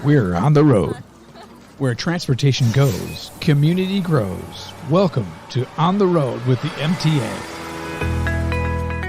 We're on the road. Where transportation goes, community grows. Welcome to On the Road with the MTA.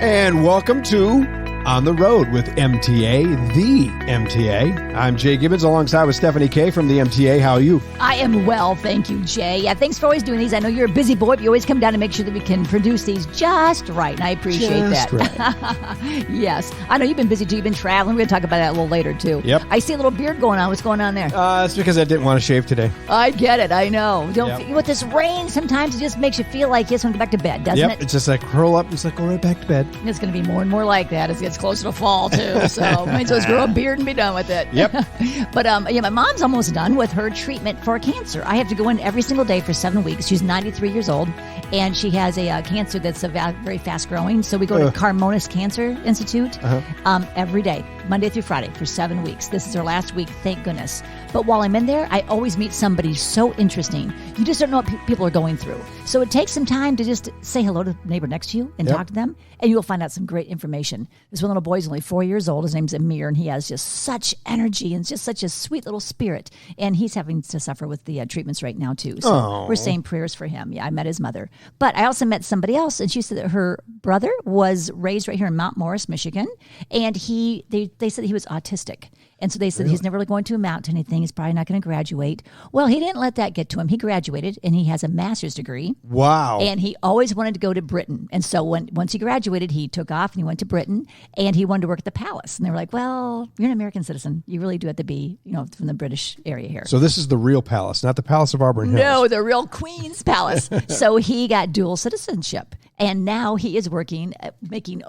And welcome to On the Road with MTA, the MTA. I'm Jay Gibbons alongside with Stephanie Kay from the MTA. How are you? I am well, thank you, Jay. Yeah, thanks for always doing these. I know you're a busy boy, but you always come down to make sure that we can produce these just right, and I appreciate Just that. right. Yes. I know you've been busy, too. You've been traveling. We're going to talk about that a little later, too. Yep. I see a little beard going on. What's going on there? It's because I didn't want to shave today. I get it. I know. Yep. With this rain, sometimes it just makes you feel like you just want to go back to bed, doesn't it? It's just like curl up and just like go right back to bed. It's going to be more and more like that as it gets closer to fall, too. So might as well grow a beard and be done with it. Yep. But my mom's almost done with her treatment for cancer. I have to go in every single day for 7 weeks. She's 93 years old, and she has a cancer that's very fast growing. So we go to Carmonas Cancer Institute every day, Monday through Friday, for 7 weeks. This is her last week, thank goodness. But while I'm in there, I always meet somebody so interesting. You just don't know what people are going through. So it takes some time to just say hello to the neighbor next to you and talk to them, and you'll find out some great information. This one little boy's only 4 years old. His name's Amir, and he has just such energy and just such a sweet little spirit. And he's having to suffer with the treatments right now, too. So we're saying prayers for him. Yeah, I met his mother. But I also met somebody else, and she said that her brother was raised right here in Mount Morris, Michigan, and they said he was autistic. And so they said he's never really going to amount to anything. He's probably not going to graduate. Well, he didn't let that get to him. He graduated, and he has a master's degree. Wow. And he always wanted to go to Britain. And so once he graduated, he took off, and he went to Britain, and he wanted to work at the palace. And they were like, well, you're an American citizen. You really do have to be, from the British area here. So this is the real palace, not the Palace of Auburn Hills. No, the real Queen's Palace. So he got dual citizenship. And now he is working,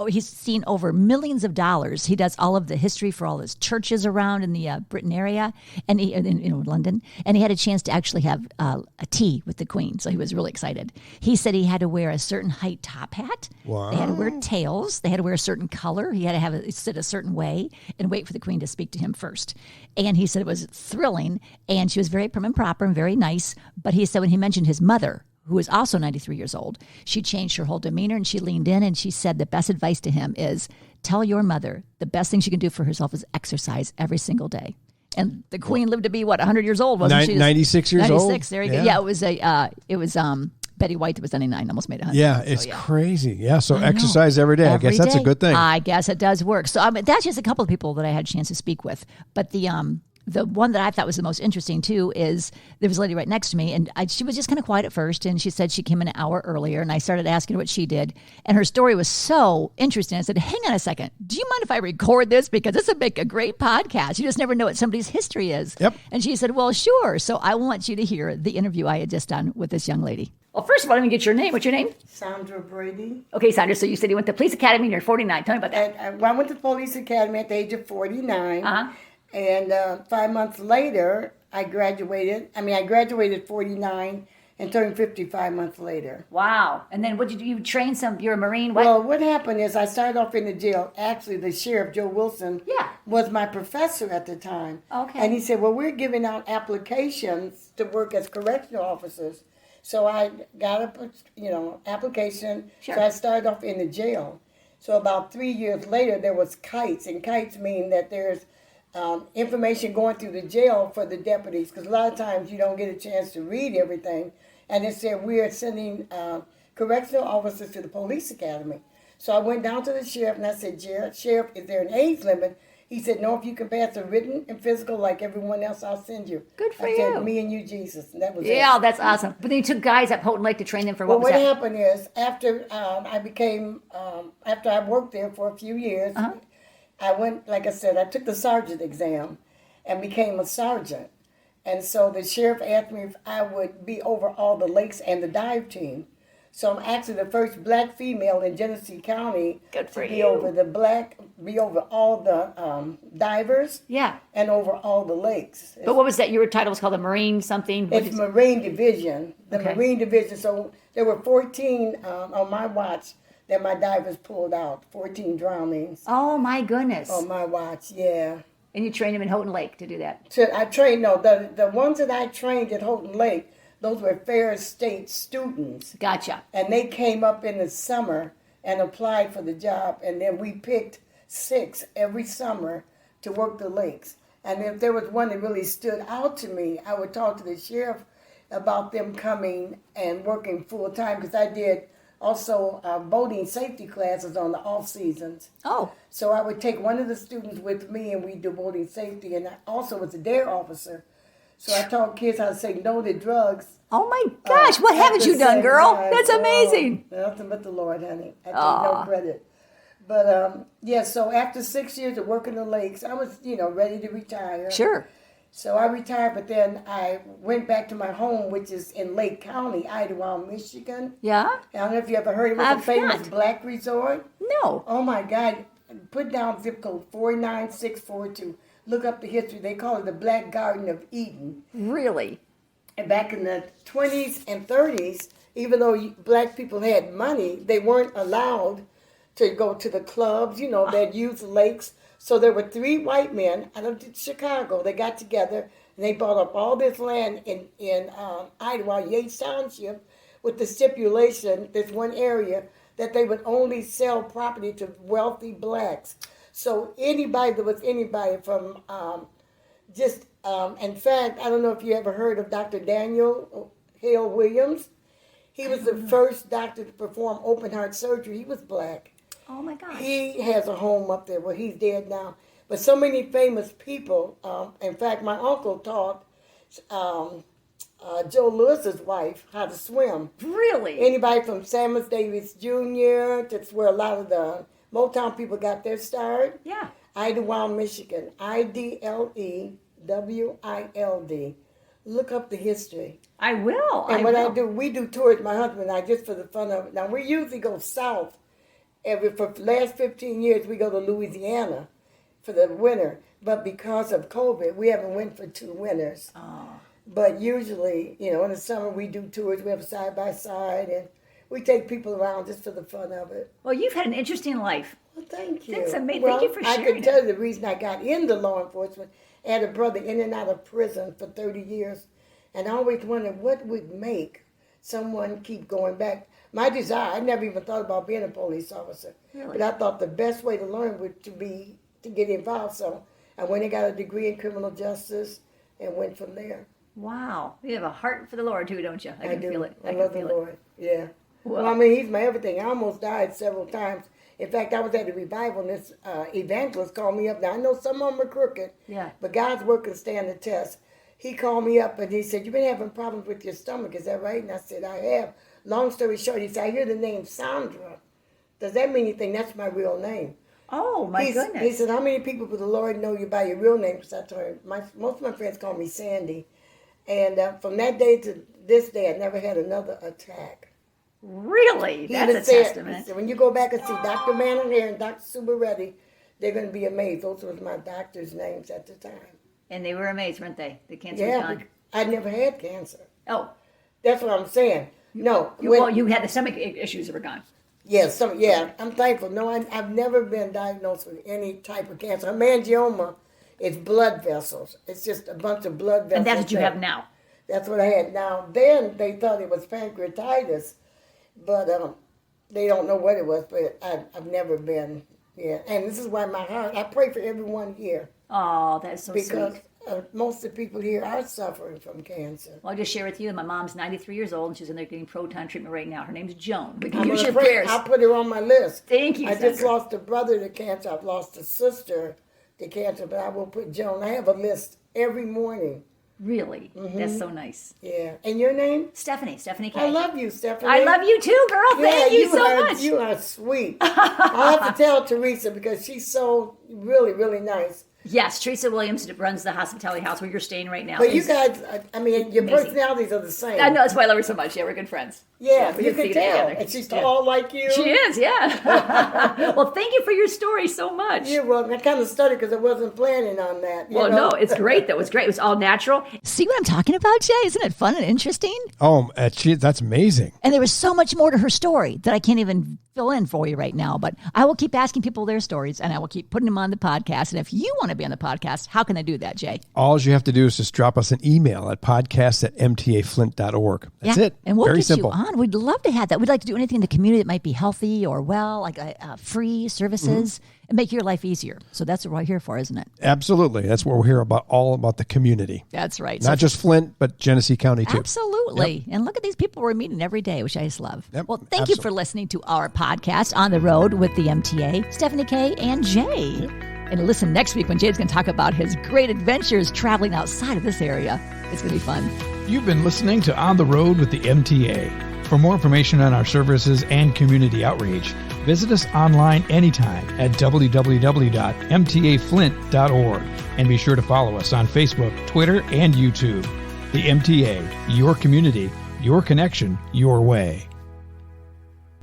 he's seen over millions of dollars. He does all of the history for all his churches around in the Britain area, and in London. And he had a chance to actually have a tea with the Queen, so he was really excited. He said he had to wear a certain height top hat. Wow. They had to wear tails. They had to wear a certain color. He had to have it sit a certain way and wait for the Queen to speak to him first. And he said it was thrilling, and she was very prim and proper and very nice. But he said when he mentioned his mother, who is also 93 years old, she changed her whole demeanor, and she leaned in, and she said the best advice to him is, tell your mother the best thing she can do for herself is exercise every single day. And the Queen lived to be, 100 years old, wasn't she? 96 years old? 96, there you go. Yeah, it was Betty White that was 99, almost made 100. Yeah, it's crazy. Yeah, so exercise every day. I guess that's a good thing. I guess it does work. So that's just a couple of people that I had a chance to speak with. But the one that I thought was the most interesting, too, is there was a lady right next to me, and she was just kind of quiet at first, and she said she came in an hour earlier, and I started asking her what she did, and her story was so interesting. I said, hang on a second. Do you mind if I record this? Because this would make a great podcast. You just never know what somebody's history is. Yep. And she said, well, sure. So I want you to hear the interview I had just done with this young lady. Well, first of all, let me get your name. What's your name? Sandra Brady. Okay, Sandra, so you said you went to police academy and you're 49. Tell me about that. I went to police academy at the age of 49. And 5 months later, I graduated. I graduated 49 and turned 50 5 months later. Wow. And then what did you train you're a Marine? What? Well, what happened is I started off in the jail. Actually, the sheriff, Joe Wilson, was my professor at the time. Okay. And he said, well, we're giving out applications to work as correctional officers. So I got a application. Sure. So I started off in the jail. So about 3 years later, there was kites. And kites mean that there's information going through the jail for the deputies, because a lot of times you don't get a chance to read everything. And it said we are sending correctional officers to the police academy. So I went down to the sheriff and I said, Sheriff, is there an age limit? He said, no, if you can pass a written and physical like everyone else, I'll send you. Good for I you. said, me and you, Jesus. And that was it. Yeah, that's awesome. But then you took guys at Houghton Lake to train them for what was that? What happened is after I worked there for a few years, I went, like I said, I took the sergeant exam and became a sergeant. And so the sheriff asked me if I would be over all the lakes and the dive team. So I'm actually the first black female in Genesee County to be over all the divers. Yeah. And over all the lakes. But what was that? Your title was called the Marine something? It's Marine Division. Marine Division. So there were 14 on my watch that my divers pulled out, 14 drownings. Oh, my goodness. On my watch, yeah. And you trained them in Houghton Lake to do that? The ones that I trained at Houghton Lake, those were Ferris State students. Gotcha. And they came up in the summer and applied for the job, and then we picked 6 every summer to work the lakes. And if there was one that really stood out to me, I would talk to the sheriff about them coming and working full time, because I did also boating safety classes on the off seasons. Oh. So I would take one of the students with me, and we'd do boating safety, and I also was a dare officer. So I taught kids how to say no to drugs. Oh my gosh, what haven't you done, girl? That's amazing. Nothing but the Lord, honey. I take no credit. But so after 6 years of working the lakes, I was, ready to retire. Sure. So I retired, but then I went back to my home, which is in Lake County, Idlewild, Michigan. Yeah? I don't know if you ever heard of it. It's a famous black resort. No. Oh my God. Put down zip code 49642. Look up the history. They call it the Black Garden of Eden. Really? And back in the 20s and 30s, even though black people had money, they weren't allowed to go to the clubs, that used lakes. So there were 3 white men out of Chicago. They got together and they bought up all this land in Idlewild, Yates Township, with the stipulation, this one area, that they would only sell property to wealthy blacks. So anybody that was anybody from in fact, I don't know if you ever heard of Dr. Daniel Hale Williams. He was the first doctor to perform open heart surgery. He was black. Oh my gosh. He has a home up there. Well, he's dead now. But so many famous people. In fact, my uncle taught Joe Lewis's wife how to swim. Really? Anybody from Samuel Davis Jr. That's where a lot of the Motown people got their start. Yeah. Idlewild, Michigan. Idlewild. Look up the history. I will. And what I do, we do tours, my husband and I, just for the fun of it. Now, we usually go south. For the last 15 years, we go to Louisiana for the winter. But because of COVID, we haven't went for 2 winters. Oh. But usually, in the summer, we do tours. We have a side-by-side, and we take people around just for the fun of it. Well, you've had an interesting life. Well, thank you. That's amazing. Well, Thank you for sharing I can tell you the reason I got into law enforcement. I had a brother in and out of prison for 30 years, and I always wondered what would make someone keep going back. My desire, I never even thought about being a police officer. Really? But I thought the best way to learn would to get involved. So I went and got a degree in criminal justice and went from there. Wow. You have a heart for the Lord, too, don't you? I can feel it. I love the Lord. Yeah. Well, I mean, he's my everything. I almost died several times. In fact, I was at a revival, and this evangelist called me up. Now, I know some of them are crooked, but God's word can stand the test. He called me up, and he said, "You've been having problems with your stomach. Is that right?" And I said, "I have." Long story short, he said, "I hear the name Sandra. Does that mean anything?" That's my real name. Oh, my goodness. He said, "How many people with the Lord know you by your real name?" Because I told him, most of my friends call me Sandy. And from that day to this day, I never had another attack. Really? That's a testament. So when you go back and see Dr. Manaher and Dr. Subaretti, they're going to be amazed. Those were my doctor's names at the time. And they were amazed, weren't they? The cancer was gone. I never had cancer. Oh. That's what I'm saying. No. You had the stomach issues that were gone. Yeah, I'm thankful. No, I've never been diagnosed with any type of cancer. Hemangioma is blood vessels. It's just a bunch of blood vessels. And that's what you have now. That's what I had now. Then they thought it was pancreatitis, but they don't know what it was. But I've never been. Yeah, and this is why my heart. I pray for everyone here. Oh, that's so sweet. Because most of the people here are suffering from cancer. Well, I'll just share with you that my mom's 93 years old, and she's in there getting proton treatment right now. Her name's Joan. We can use your prayers. I'll put her on my list. Thank you, I just lost a brother to cancer. I've lost a sister to cancer, but I will put Joan. I have a list every morning. Really? Mm-hmm. That's so nice. Yeah. And your name? Stephanie K. I love you, Stephanie. I love you too, girl. Thank you so much. You are sweet. I'll have to tell Teresa because she's so really, really nice. Yes, Teresa Williams runs the hospitality house where you're staying right now. But you guys, I mean, your personalities are the same. I know, that's why I love her so much. Yeah, we're good friends. Yeah, you can tell. And she's tall like you. She is, yeah. Well, thank you for your story so much. You're welcome. I kind of studied because I wasn't planning on that. No, it's great, though. It's great. It was all natural. See what I'm talking about, Jay? Isn't it fun and interesting? Oh, that's amazing. And there was so much more to her story that I can't even fill in for you right now. But I will keep asking people their stories, and I will keep putting them on the podcast. And if you want to be on the podcast, how can I do that, Jay? All you have to do is just drop us an email at podcast@mtaflint.org. That's it. And we'll Very get simple. you on fun. We'd love to have that. We'd like to do anything in the community that might be healthy or like free services and make your life easier. So that's what we're here for, isn't it? Absolutely. That's what we're here about, all about the community. That's right. Not just Flint, but Genesee County too. Absolutely. Yep. And look at these people we're meeting every day, which I just love. Yep. Well, thank you for listening to our podcast, On the Road with the MTA, Stephanie K. and Jay. Yep. And listen next week when Jay's going to talk about his great adventures traveling outside of this area. It's going to be fun. You've been listening to On the Road with the MTA. For more information on our services and community outreach, visit us online anytime at www.mtaflint.org. And be sure to follow us on Facebook, Twitter, and YouTube. The MTA, your community, your connection, your way.